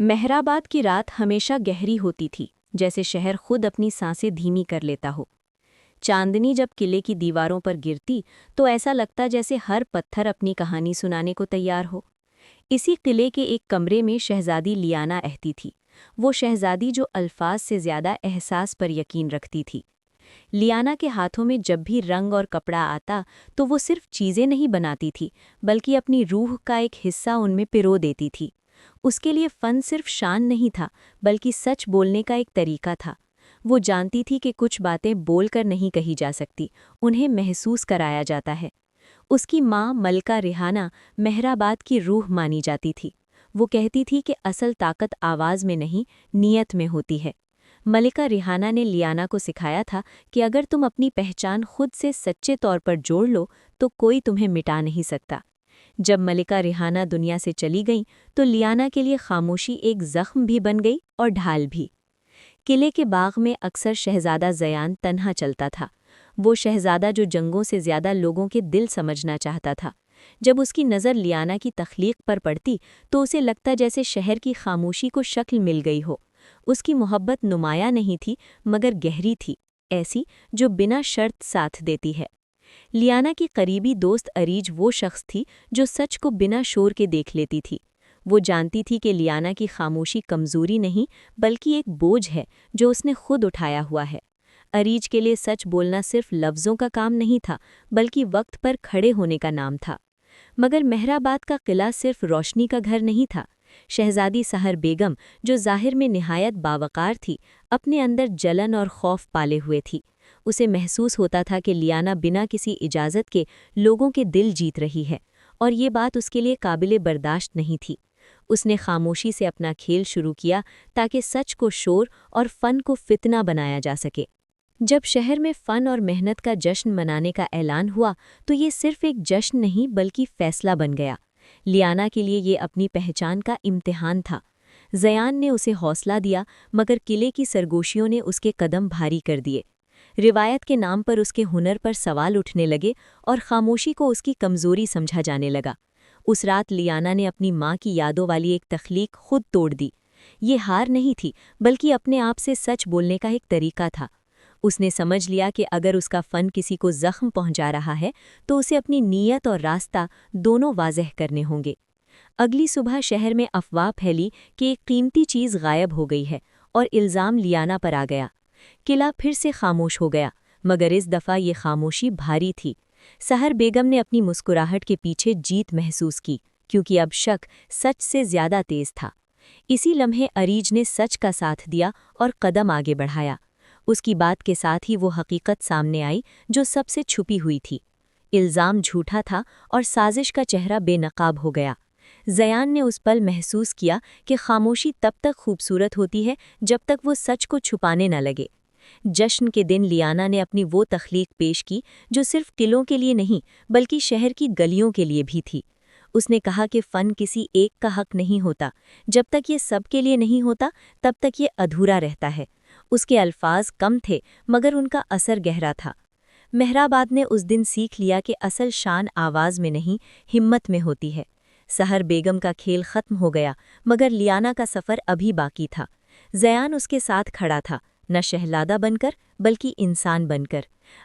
Mehrabad کی رات ہمیشہ گہری ہوتی تھی، جیسے شہر خود اپنی سانسیں دھیمی کر لیتا ہو۔ چاندنی جب قلعے کی دیواروں پر گرتی تو ایسا لگتا جیسے ہر پتھر اپنی کہانی سنانے کو تیار ہو۔ اسی قلعے کے ایک کمرے میں شہزادی لیانا رہتی تھی، وہ شہزادی جو الفاظ سے زیادہ احساس پر یقین رکھتی تھی۔ لیانا کے ہاتھوں میں جب بھی رنگ اور کپڑا آتا تو وہ صرف چیزیں نہیں بناتی تھی، بلکہ اپنی روح کا ایک حصہ ان میں پرو دیتی تھی۔ اس کے لیے فن صرف شان نہیں تھا، بلکہ سچ بولنے کا ایک طریقہ تھا۔ وہ جانتی تھی کہ کچھ باتیں بول کر نہیں کہی جا سکتی، انہیں محسوس کرایا جاتا ہے۔ اس کی ماں ملکہ ریحانہ مہرآباد کی روح مانی جاتی تھی۔ وہ کہتی تھی کہ اصل طاقت آواز میں نہیں، نیت میں ہوتی ہے۔ ملکہ ریحانہ نے لیانا کو سکھایا تھا کہ اگر تم اپنی پہچان خود سے سچے طور پر جوڑ لو تو کوئی تمہیں مٹا نہیں سکتا۔ جب ملکہ ریحانہ دنیا سے چلی گئیں تو لیانا کے لیے خاموشی ایک زخم بھی بن گئی اور ڈھال بھی۔ قلعے کے باغ میں اکثر شہزادہ زیان تنہا چلتا تھا، وہ شہزادہ جو جنگوں سے زیادہ لوگوں کے دل سمجھنا چاہتا تھا۔ جب اس کی نظر لیانا کی تخلیق پر پڑتی تو اسے لگتا جیسے شہر کی خاموشی کو شکل مل گئی ہو۔ اس کی محبت نمایاں نہیں تھی مگر گہری تھی، ایسی جو بنا شرط ساتھ دیتی ہے۔ لیانا کی قریبی دوست اریج وہ شخص تھی جو سچ کو بنا شور کے دیکھ لیتی تھی۔ وہ جانتی تھی کہ لیانا کی خاموشی کمزوری نہیں بلکہ ایک بوجھ ہے جو اس نے خود اٹھایا ہوا ہے۔ اریج کے لیے سچ بولنا صرف لفظوں کا کام نہیں تھا بلکہ وقت پر کھڑے ہونے کا نام تھا۔ مگر مہرآباد کا قلعہ صرف روشنی کا گھر نہیں تھا۔ شہزادی سحر بیگم، جو ظاہر میں نہایت باوقار تھی، اپنے اندر جلن اور خوف پالے ہوئے تھی۔ اسے محسوس ہوتا تھا کہ لیانا بنا کسی اجازت کے لوگوں کے دل جیت رہی ہے، اور یہ بات اس کے لیے قابل برداشت نہیں تھی۔ اس نے خاموشی سے اپنا کھیل شروع کیا تاکہ سچ کو شور اور فن کو فتنہ بنایا جا سکے۔ جب شہر میں فن اور محنت کا جشن منانے کا اعلان ہوا تو یہ صرف ایک جشن نہیں بلکہ فیصلہ بن گیا۔ لیانا کے لیے یہ اپنی پہچان کا امتحان تھا۔ زیان نے اسے حوصلہ دیا مگر قلعے کی سرگوشیوں نے اس کے قدم بھاری کر دیے۔ روایت کے نام پر اس کے ہنر پر سوال اٹھنے لگے اور خاموشی کو اس کی کمزوری سمجھا جانے لگا۔ اس رات لیانا نے اپنی ماں کی یادوں والی ایک تخلیق خود توڑ دی۔ یہ ہار نہیں تھی بلکہ اپنے آپ سے سچ بولنے کا ایک طریقہ تھا۔ اس نے سمجھ لیا کہ اگر اس کا فن کسی کو زخم پہنچا رہا ہے تو اسے اپنی نیت اور راستہ دونوں واضح کرنے ہوں گے۔ اگلی صبح شہر میں افواہ پھیلی کہ ایک قیمتی چیز غائب ہو گئی ہے اور الزام لیانا پر آ گیا۔ قلعہ پھر سے خاموش ہو گیا مگر اس دفعہ یہ خاموشی بھاری تھی۔ سحر بیگم نے اپنی مسکراہٹ کے پیچھے جیت محسوس کی کیونکہ اب شک سچ سے زیادہ تیز تھا۔ اسی لمحے اریج نے سچ کا ساتھ دیا اور قدم آگے بڑھایا۔ اس کی بات کے ساتھ ہی وہ حقیقت سامنے آئی جو سب سے چھپی ہوئی تھی۔ الزام جھوٹا تھا اور سازش کا چہرہ بے نقاب ہو گیا۔ زیان نے اس پل محسوس کیا کہ خاموشی تب تک خوبصورت ہوتی ہے جب تک وہ سچ کو چھپانے نہ لگے۔ جشن کے دن لیانا نے اپنی وہ تخلیق پیش کی جو صرف قلعوں کے لیے نہیں بلکہ شہر کی گلیوں کے لیے بھی تھی۔ اس نے کہا کہ فن کسی ایک کا حق نہیں ہوتا، جب تک یہ سب کے لیے نہیں ہوتا تب تک یہ ادھورا رہتا ہے۔ اس کے الفاظ کم تھے مگر ان کا اثر گہرا تھا۔ مہرآباد نے اس دن سیکھ لیا کہ اصل شان آواز میں نہیں، ہمت میں ہوتی ہے۔ سحر بیگم کا کھیل ختم ہو گیا مگر لیانا کا سفر ابھی باقی تھا۔ زیان اس کے ساتھ کھڑا تھا، نہ شہزادہ بن کر بلکہ انسان بن کر۔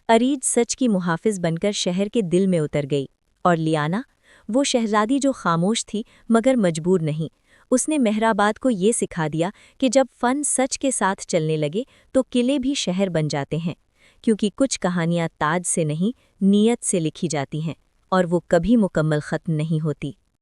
اریج سچ کی محافظ بن کر شہر کے دل میں اتر گئی، اور لیانا، وہ شہزادی جو خاموش تھی مگر مجبور نہیں، اس نے مہرآباد کو یہ سکھا دیا کہ جب فن سچ کے ساتھ چلنے لگے تو قلعے بھی شہر بن جاتے ہیں، کیونکہ کچھ کہانیاں تاج سے نہیں، نیت سے لکھی جاتی ہیں، اور وہ کبھی مکمل ختم نہیں ہوتی۔